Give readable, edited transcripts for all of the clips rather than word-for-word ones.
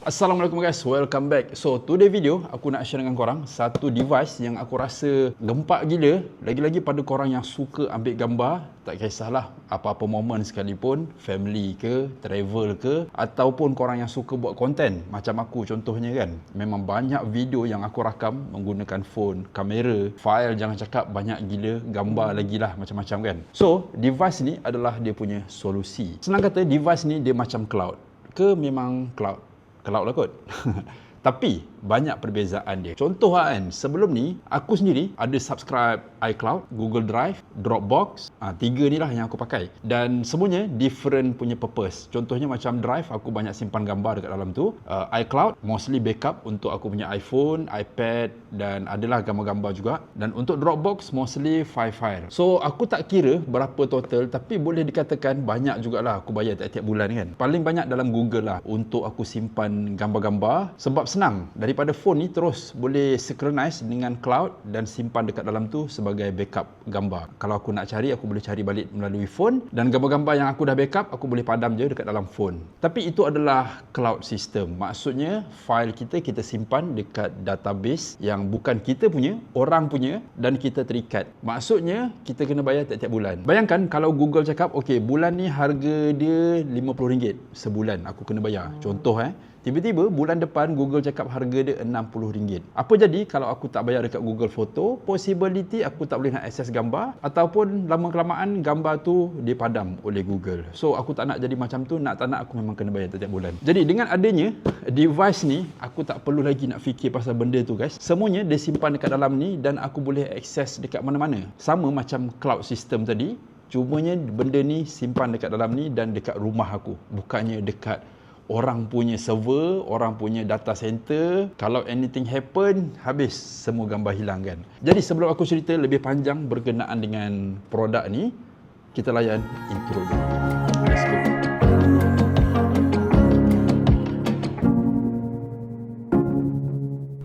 Assalamualaikum guys, welcome back. So today video aku nak share dengan korang satu device yang aku rasa gempak gila. Lagi-lagi pada korang yang suka ambil gambar, tak kisahlah apa-apa momen sekalipun, family ke, travel ke, ataupun korang yang suka buat konten macam aku contohnya kan. Memang banyak video yang aku rakam menggunakan phone, kamera, file jangan cakap banyak gila, gambar lagi lah macam-macam kan. So device ni adalah dia punya solusi. Senang kata device ni dia macam cloud ke memang cloud? Cloud lah kot. Tapi banyak perbezaan dia. Contoh kan, sebelum ni aku sendiri ada subscribe iCloud, Google Drive, Dropbox. Tiga ni lah yang aku pakai. Dan semuanya different punya purpose. Contohnya macam Drive, aku banyak simpan gambar dekat dalam tu. iCloud, mostly backup untuk aku punya iPhone, iPad dan adalah gambar-gambar juga. Dan untuk Dropbox, mostly file. So aku tak kira berapa total, tapi boleh dikatakan banyak jugalah aku bayar tiap-tiap bulan kan. Paling banyak dalam Google lah untuk aku simpan gambar-gambar. Sebab senang, daripada phone ni terus boleh synchronize dengan cloud dan simpan dekat dalam tu sebagai backup gambar. Kalau aku nak cari, aku boleh cari balik melalui phone dan gambar-gambar yang aku dah backup, aku boleh padam je dekat dalam phone. Tapi itu adalah cloud system. Maksudnya file kita simpan dekat database yang bukan kita punya, orang punya dan kita terikat. Maksudnya kita kena bayar tiap-tiap bulan. Bayangkan kalau Google cakap, okey bulan ni harga dia RM50 sebulan aku kena bayar. Contoh tiba-tiba bulan depan Google cakap harga dia RM60. Apa jadi kalau aku tak bayar dekat Google Photo? Possibility aku tak boleh nak akses gambar ataupun lama-kelamaan gambar tu dipadam oleh Google. So aku tak nak jadi macam tu, nak tak nak aku memang kena bayar setiap bulan. Jadi dengan adanya device ni, aku tak perlu lagi nak fikir pasal benda tu guys. Semuanya dia simpan dekat dalam ni dan aku boleh akses dekat mana-mana. Sama macam cloud system tadi, cumanya benda ni simpan dekat dalam ni dan dekat rumah aku. Bukannya dekat orang punya server, orang punya data center. Kalau anything happen, habis semua gambar hilang kan. Jadi sebelum aku cerita lebih panjang berkenaan dengan produk ni, kita layan intro dulu. Let's go.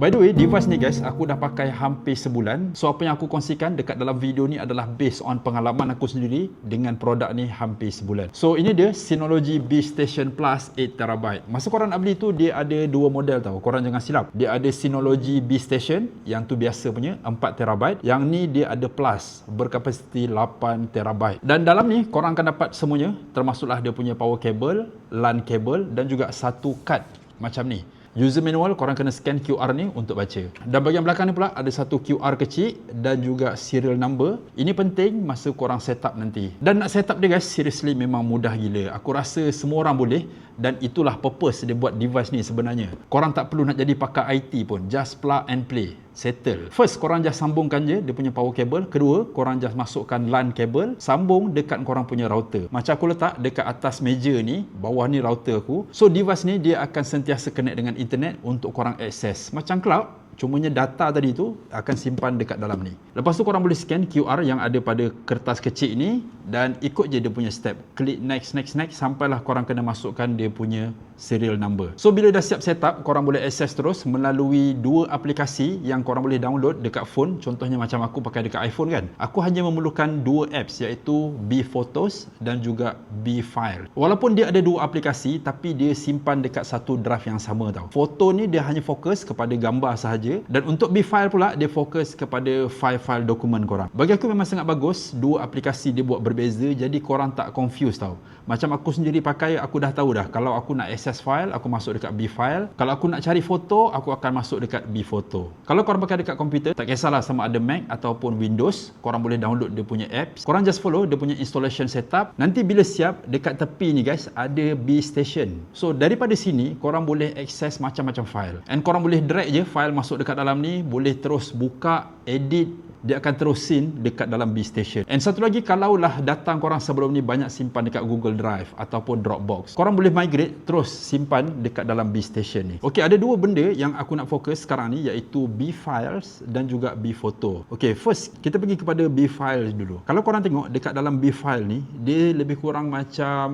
By the way, device ni guys, aku dah pakai hampir sebulan. So apa yang aku kongsikan dekat dalam video ni adalah based on pengalaman aku sendiri dengan produk ni hampir sebulan. So ini dia Synology B Station Plus 8TB. Masa korang nak beli tu, dia ada dua model tau. Korang jangan silap. Dia ada Synology B Station, yang tu biasa punya 4TB. Yang ni dia ada Plus, berkapasiti 8TB. Dan dalam ni korang akan dapat semuanya, termasuklah dia punya power cable, LAN cable dan juga satu kad macam ni. User manual, korang kena scan QR ni untuk baca. Dan bahagian belakang ni pula ada satu QR kecil dan juga serial number. Ini penting masa korang setup nanti. Dan nak setup dia guys, seriously memang mudah gila. Aku rasa semua orang boleh dan itulah purpose dia buat device ni sebenarnya. Korang tak perlu nak jadi pakar IT pun. Just plug and play. Settle. First, korang just sambungkan je dia punya power cable. Kedua, korang just masukkan LAN cable, sambung dekat korang punya router. Macam aku letak dekat atas meja ni, bawah ni router aku. So device ni dia akan sentiasa connect dengan internet untuk korang akses. Macam cloud, cumanya data tadi tu akan simpan dekat dalam ni. Lepas tu korang boleh scan QR yang ada pada kertas kecil ni dan ikut je dia punya step. Klik next sampailah korang kena masukkan dia punya serial number. So bila dah siap setup, korang boleh akses terus melalui dua aplikasi yang korang boleh download dekat phone. Contohnya macam aku pakai dekat iPhone kan. Aku hanya memerlukan dua apps, iaitu B Photos dan juga B File. Walaupun dia ada dua aplikasi, tapi dia simpan dekat satu drive yang sama tau. Foto ni dia hanya fokus kepada gambar sahaja dan untuk B File pula dia fokus kepada file-file dokumen korang. Bagi aku memang sangat bagus, dua aplikasi dia buat berbeza jadi korang tak confused tau. Macam aku sendiri pakai, aku dah tahu dah kalau aku nak access file, aku masuk dekat B File. Kalau aku nak cari foto, aku akan masuk dekat B Photo. Kalau korang pakai dekat komputer, tak kisahlah sama ada Mac ataupun Windows, korang boleh download dia punya apps. Korang just follow dia punya installation setup. Nanti bila siap, dekat tepi ni guys, ada B Station. So daripada sini, korang boleh access macam-macam file. And korang boleh drag je file masuk dekat dalam ni, boleh terus buka, edit, dia akan terusin dekat dalam B Station. And satu lagi, kalaulah datang korang sebelum ni banyak simpan dekat Google Drive ataupun Dropbox, korang boleh migrate terus simpan dekat dalam B Station ni. Okey, ada dua benda yang aku nak fokus sekarang ni, iaitu B Files dan juga B Photo. Okey, first kita pergi kepada B Files dulu. Kalau korang tengok dekat dalam B File ni, dia lebih kurang macam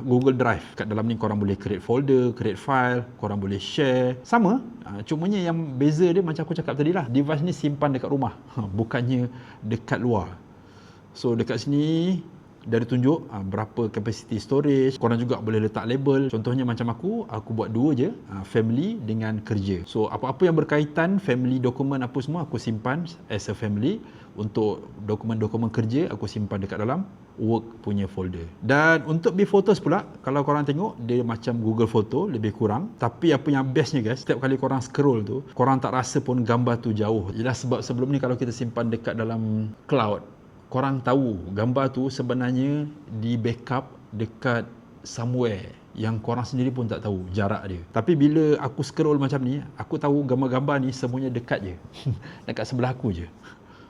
Google Drive. Kat dalam ni korang boleh create folder, create file, korang boleh share. Sama, cumanya yang beza dia macam aku cakap tadi lah, device ni simpan dekat rumah, bukannya dekat luar. So dekat sini Dia ada tunjuk berapa capacity storage. Korang juga boleh letak label. Contohnya macam aku buat dua je, family dengan kerja. So apa-apa yang berkaitan family dokumen apa semua aku simpan as a family. Untuk dokumen-dokumen kerja aku simpan dekat dalam work punya folder. Dan untuk B-Photos pula, kalau korang tengok dia macam Google Photo lebih kurang. Tapi apa yang bestnya guys, setiap kali korang scroll tu, korang tak rasa pun gambar tu jauh. Ialah sebab sebelum ni kalau kita simpan dekat dalam cloud, korang tahu gambar tu sebenarnya di backup dekat somewhere yang korang sendiri pun tak tahu jarak dia. Tapi bila aku scroll macam ni, aku tahu gambar-gambar ni semuanya dekat je. Dekat sebelah aku je.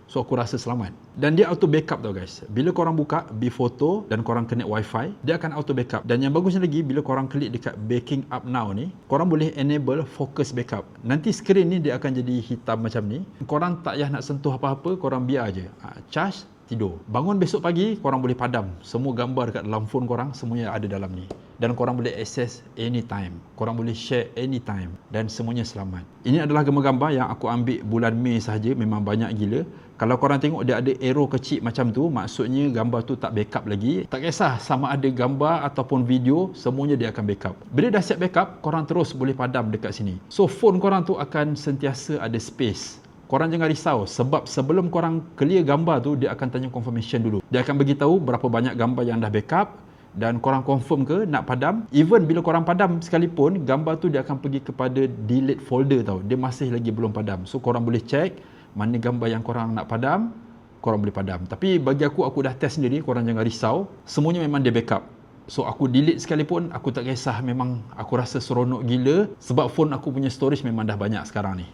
So aku rasa selamat. Dan dia auto backup tau guys. Bila korang buka B-Photo dan korang connect wifi, dia akan auto backup. Dan yang bagusnya lagi, bila korang klik dekat backing up now ni, korang boleh enable focus backup. Nanti screen ni dia akan jadi hitam macam ni. Korang tak payah nak sentuh apa-apa, korang biar je. Charge, tidur. Bangun besok pagi, korang boleh padam. Semua gambar dekat dalam phone korang, semuanya ada dalam ni. Dan korang boleh access anytime. Korang boleh share anytime. Dan semuanya selamat. Ini adalah gambar-gambar yang aku ambil bulan Mei sahaja. Memang banyak gila. Kalau korang tengok dia ada arrow kecil macam tu, maksudnya gambar tu tak backup lagi. Tak kisah sama ada gambar ataupun video, semuanya dia akan backup. Bila dah siap backup, korang terus boleh padam dekat sini. So phone korang tu akan sentiasa ada space. Korang jangan risau sebab sebelum korang clear gambar tu, dia akan tanya confirmation dulu. Dia akan beritahu berapa banyak gambar yang dah backup dan korang confirm ke nak padam. Even bila korang padam sekalipun, gambar tu dia akan pergi kepada delete folder tau. Dia masih lagi belum padam. So korang boleh check mana gambar yang korang nak padam, korang boleh padam. Tapi bagi aku dah test sendiri, korang jangan risau. Semuanya memang dia backup. So aku delete sekalipun, aku tak kisah. Memang aku rasa seronok gila sebab phone aku punya storage memang dah banyak sekarang ni.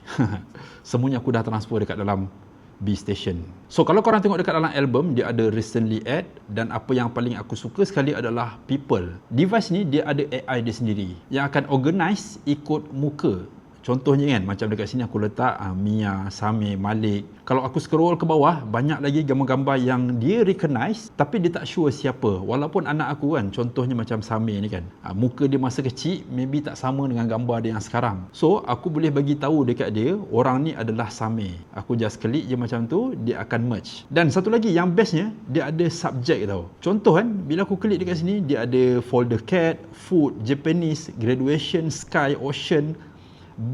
Semuanya aku dah transfer dekat dalam B-Station. So kalau korang tengok dekat dalam album, dia ada recently add, dan apa yang paling aku suka sekali adalah people. Device ni dia ada AI dia sendiri yang akan organize ikut muka. Contohnya kan, macam dekat sini aku letak Mia, Samir, Malik. Kalau aku scroll ke bawah, banyak lagi gambar-gambar yang dia recognize tapi dia tak sure siapa. Walaupun anak aku kan, contohnya macam Samir ni kan, muka dia masa kecil maybe tak sama dengan gambar dia yang sekarang. So aku boleh bagi tahu dekat dia, orang ni adalah Samir. Aku just klik je macam tu, dia akan merge. Dan satu lagi yang bestnya, dia ada subject tau. Contoh kan, bila aku klik dekat sini, dia ada folder cat, food, Japanese, graduation, sky, ocean,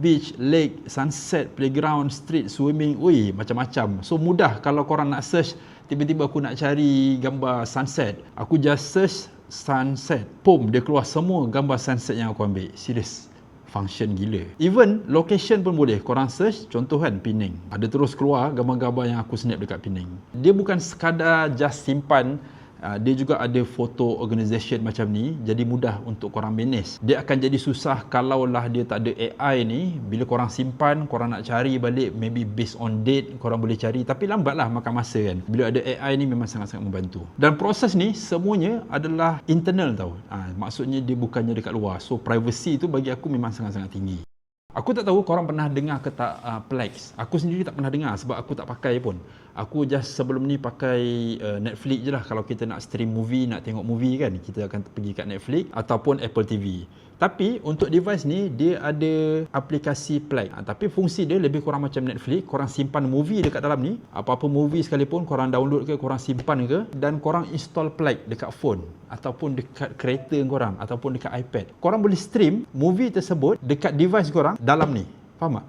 beach, lake, sunset, playground, street, swimming, macam-macam. So mudah kalau korang nak search, tiba-tiba aku nak cari gambar sunset, aku just search sunset, dia keluar semua gambar sunset yang aku ambil. Serius, function gila. Even location pun boleh korang search. Contoh kan, Penang, ada terus keluar gambar-gambar yang aku snap dekat Penang. Dia bukan sekadar just simpan, dia juga ada photo organization macam ni. Jadi mudah untuk korang manage. Dia akan jadi susah kalaulah dia tak ada AI ni. Bila korang simpan, korang nak cari balik, maybe based on date korang boleh cari, tapi lambatlah makan masa kan. Bila ada AI ni memang sangat-sangat membantu. Dan proses ni semuanya adalah internal tau. Maksudnya dia bukannya dekat luar. So privacy tu bagi aku memang sangat-sangat tinggi. Aku tak tahu korang pernah dengar ke tak Plex. Aku sendiri tak pernah dengar sebab aku tak pakai pun. Aku just sebelum ni pakai Netflix je lah. Kalau kita nak stream movie, nak tengok movie kan, kita akan pergi kat Netflix ataupun Apple TV. Tapi untuk device ni, dia ada aplikasi Plex. Tapi fungsi dia lebih kurang macam Netflix. Korang simpan movie dekat dalam ni. Apa-apa movie sekalipun, korang download ke, korang simpan ke, dan korang install Plex dekat phone ataupun dekat kereta korang ataupun dekat iPad. Korang boleh stream movie tersebut dekat device korang dalam ni. Faham tak?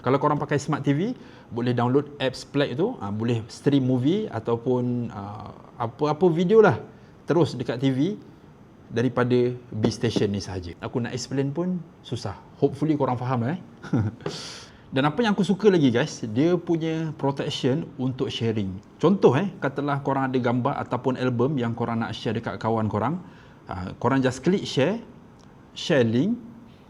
Kalau korang pakai Smart TV, boleh download apps Plex tu, boleh stream movie ataupun apa-apa video lah terus dekat TV daripada B-Station ni sahaja. Aku nak explain pun susah. Hopefully korang faham Dan apa yang aku suka lagi guys, dia punya protection untuk sharing. Contoh katalah korang ada gambar ataupun album yang korang nak share dekat kawan korang. Korang just klik share link.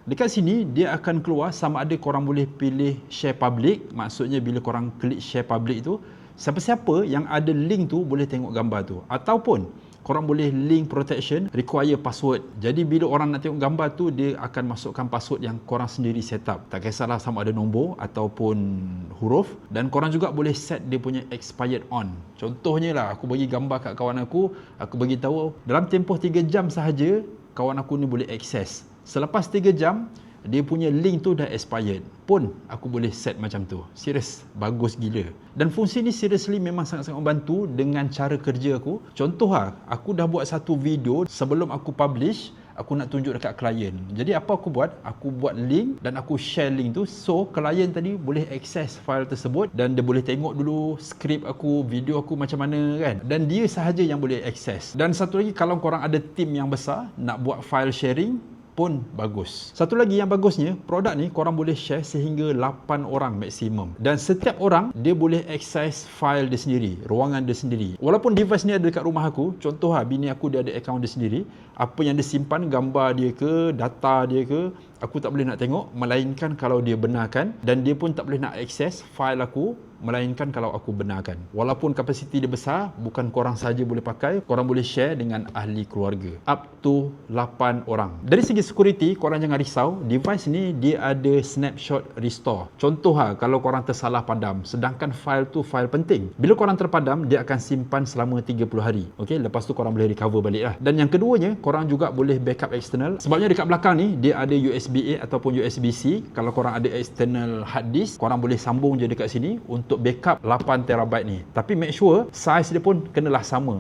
Dekat sini dia akan keluar sama ada korang boleh pilih share public. Maksudnya bila korang klik share public tu, siapa-siapa yang ada link tu boleh tengok gambar tu. Ataupun korang boleh link protection, require password. Jadi bila orang nak tengok gambar tu, dia akan masukkan password yang korang sendiri set up. Tak kisahlah sama ada nombor ataupun huruf. Dan korang juga boleh set dia punya expired on. Contohnya lah, aku bagi gambar kat kawan aku bagi tahu dalam tempoh 3 jam sahaja kawan aku ni boleh akses. Selepas 3 jam, dia punya link tu dah expired pun aku boleh set macam tu. Serius, bagus gila. Dan fungsi ni seriously memang sangat-sangat membantu dengan cara kerja aku. Contoh lah, aku dah buat satu video sebelum aku publish, aku nak tunjuk dekat klien. Jadi apa aku buat? Aku buat link dan aku share link tu, so klien tadi boleh akses file tersebut dan dia boleh tengok dulu skrip aku, video aku macam mana kan. Dan dia sahaja yang boleh akses. Dan satu lagi, kalau korang ada team yang besar nak buat file sharing pun bagus. Satu lagi yang bagusnya, produk ni korang boleh share sehingga 8 orang maksimum. Dan setiap orang dia boleh akses file dia sendiri, ruangan dia sendiri. Walaupun device ni ada dekat rumah aku, contoh lah, bini aku dia ada akaun dia sendiri, apa yang dia simpan, gambar dia ke, data dia ke, aku tak boleh nak tengok, melainkan kalau dia benarkan, dan dia pun tak boleh nak akses file aku, melainkan kalau aku benarkan. Walaupun kapasiti dia besar, bukan korang saja boleh pakai, korang boleh share dengan ahli keluarga. Up to 8 orang. Dari segi security, korang jangan risau, device ni dia ada snapshot restore. Contoh lah, kalau korang tersalah padam, sedangkan file tu file penting. Bila korang terpadam, dia akan simpan selama 30 hari. Okay, lepas tu korang boleh recover balik lah. Dan yang keduanya, korang juga boleh backup external. Sebabnya dekat belakang ni, dia ada USB-A ataupun USB-C. Kalau korang ada external hard disk, korang boleh sambung je dekat sini untuk backup 8TB ni. Tapi make sure size dia pun kenalah sama.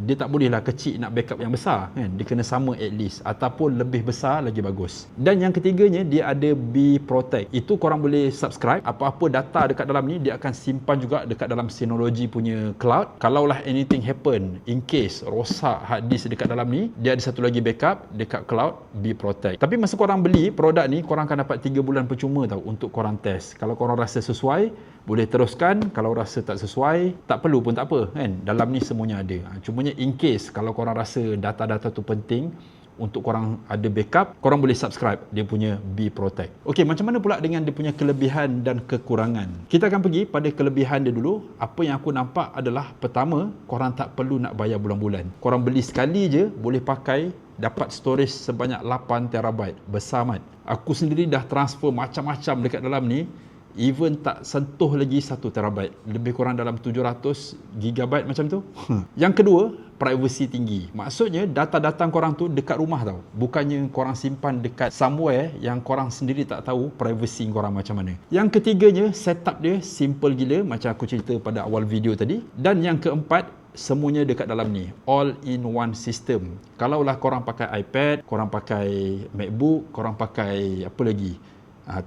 Dia tak bolehlah kecil nak backup yang besar kan. Dia kena sama at least, ataupun lebih besar lagi bagus. Dan yang ketiganya, dia ada B Protect. Itu korang boleh subscribe. Apa-apa data dekat dalam ni dia akan simpan juga dekat dalam Synology punya cloud. Kalaulah anything happen, in case rosak hard disk dekat dalam ni, dia ada satu lagi backup dekat cloud, B Protect. Tapi masa korang beli produk ni, korang akan dapat 3 bulan percuma tau untuk korang test. Kalau korang rasa sesuai, boleh teruskan. Kalau rasa tak sesuai, tak perlu pun tak apa kan. Dalam ni semuanya ada. Cumanya in case kalau korang rasa data-data tu penting untuk korang ada backup, korang boleh subscribe dia punya B Protect. Okey, macam mana pula dengan dia punya kelebihan dan kekurangan? Kita akan pergi pada kelebihan dia dulu. Apa yang aku nampak adalah, pertama, korang tak perlu nak bayar bulan-bulan. Korang beli sekali je, boleh pakai, dapat storage sebanyak 8TB. Besar mat. Aku sendiri dah transfer macam-macam dekat dalam ni, even tak sentuh lagi 1TB, lebih kurang dalam 700GB macam tu. Yang kedua, privacy tinggi. Maksudnya data-data korang tu dekat rumah tau, bukannya korang simpan dekat somewhere yang korang sendiri tak tahu privacy korang macam mana. Yang ketiganya, setup dia simple gila, macam aku cerita pada awal video tadi. Dan yang keempat, semuanya dekat dalam ni, all in one system. Kalaulah korang pakai iPad, korang pakai MacBook, korang pakai apa lagi,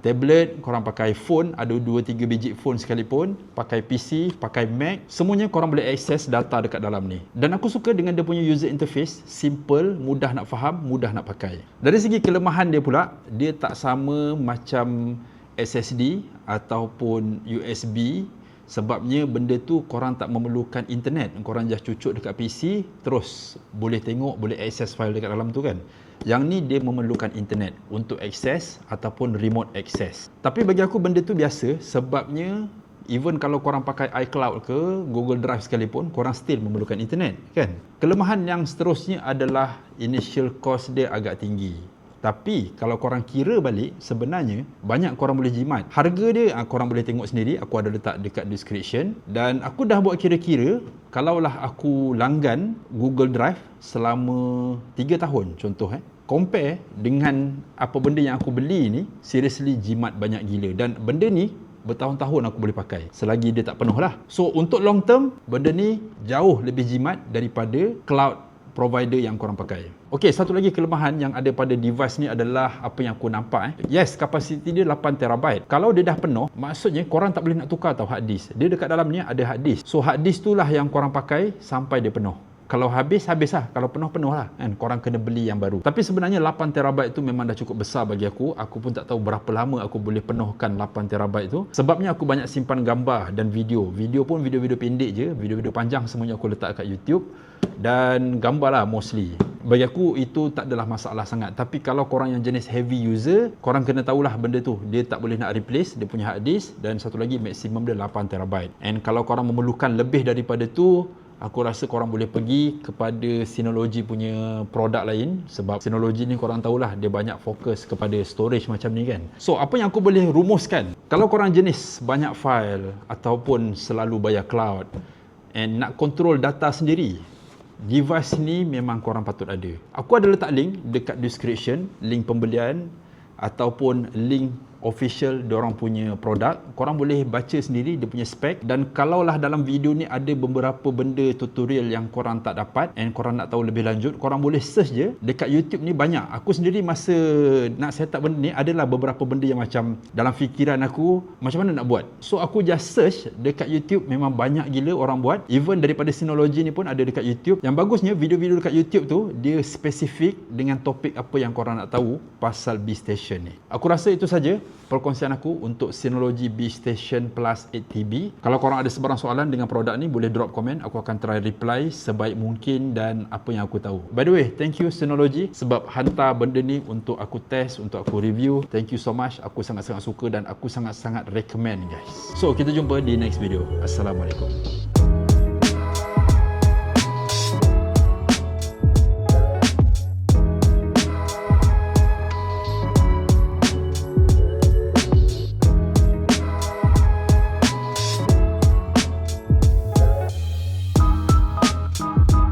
tablet, korang pakai phone, ada 2-3 biji phone sekalipun, pakai PC, pakai Mac, semuanya korang boleh akses data dekat dalam ni. Dan aku suka dengan dia punya user interface, simple, mudah nak faham, mudah nak pakai. Dari segi kelemahan dia pula, dia tak sama macam SSD ataupun USB. Sebabnya benda tu korang tak memerlukan internet, korang just cucuk dekat PC, terus boleh tengok, boleh akses file dekat dalam tu kan. Yang ni dia memerlukan internet untuk akses ataupun remote access. Tapi bagi aku benda tu biasa, sebabnya even kalau korang pakai iCloud ke Google Drive sekalipun, korang still memerlukan internet kan. Kelemahan yang seterusnya adalah initial cost dia agak tinggi. Tapi kalau korang kira balik, sebenarnya banyak korang boleh jimat. Harga dia korang boleh tengok sendiri, aku ada letak dekat description. Dan aku dah buat kira-kira, kalaulah aku langgan Google Drive selama 3 tahun contoh compare dengan apa benda yang aku beli ni, seriously jimat banyak gila. Dan benda ni bertahun-tahun aku boleh pakai selagi dia tak penuh lah. So untuk long term, benda ni jauh lebih jimat daripada cloud provider yang korang pakai. Okey, satu lagi kelemahan yang ada pada device ni adalah apa yang aku nampak. Yes, kapasiti dia 8TB. Kalau dia dah penuh, maksudnya korang tak boleh nak tukar tau hard disk. Dia dekat dalam ni ada hard disk. So hard disk tu lah yang korang pakai sampai dia penuh. Kalau habis, habis lah. Kalau penuh, penuh lah kan. Korang kena beli yang baru. Tapi sebenarnya 8TB itu memang dah cukup besar bagi aku. Aku pun tak tahu berapa lama aku boleh penuhkan 8TB itu. Sebabnya aku banyak simpan gambar dan video. Video pun video-video pendek je. Video-video panjang semuanya aku letak kat YouTube. Dan gambar lah mostly. Bagi aku itu tak adalah masalah sangat. Tapi kalau korang yang jenis heavy user, korang kena tahulah benda tu. Dia tak boleh nak replace dia punya hard disk. Dan satu lagi, maksimum dia 8TB. And kalau korang memerlukan lebih daripada tu, aku rasa korang boleh pergi kepada Synology punya produk lain. Sebab Synology ni korang tahulah, dia banyak fokus kepada storage macam ni kan. So apa yang aku boleh rumuskan, kalau korang jenis banyak file ataupun selalu bayar cloud and nak control data sendiri, device ni memang korang patut ada. Aku ada letak link dekat description, link pembelian ataupun link official diorang punya produk. Korang boleh baca sendiri dia punya spek, dan kalaulah dalam video ni ada beberapa benda tutorial yang korang tak dapat and korang nak tahu lebih lanjut, korang boleh search je dekat YouTube ni. Banyak. Aku sendiri masa nak set up benda ni adalah beberapa benda yang macam dalam fikiran aku macam mana nak buat. So aku just search dekat YouTube, memang banyak gila orang buat. Even daripada Synology ni pun ada dekat YouTube. Yang bagusnya video-video dekat YouTube tu dia spesifik dengan topik apa yang korang nak tahu pasal B Station ni. Aku rasa itu saja perkongsian aku untuk Synology B Station Plus 8TB. Kalau korang ada sebarang soalan dengan produk ni, boleh drop komen. Aku akan try reply sebaik mungkin dan apa yang aku tahu. By the way, thank you Synology sebab hantar benda ni untuk aku test, untuk aku review. Thank you so much. Aku sangat-sangat suka dan aku sangat-sangat recommend guys. So, kita jumpa di next video. Assalamualaikum.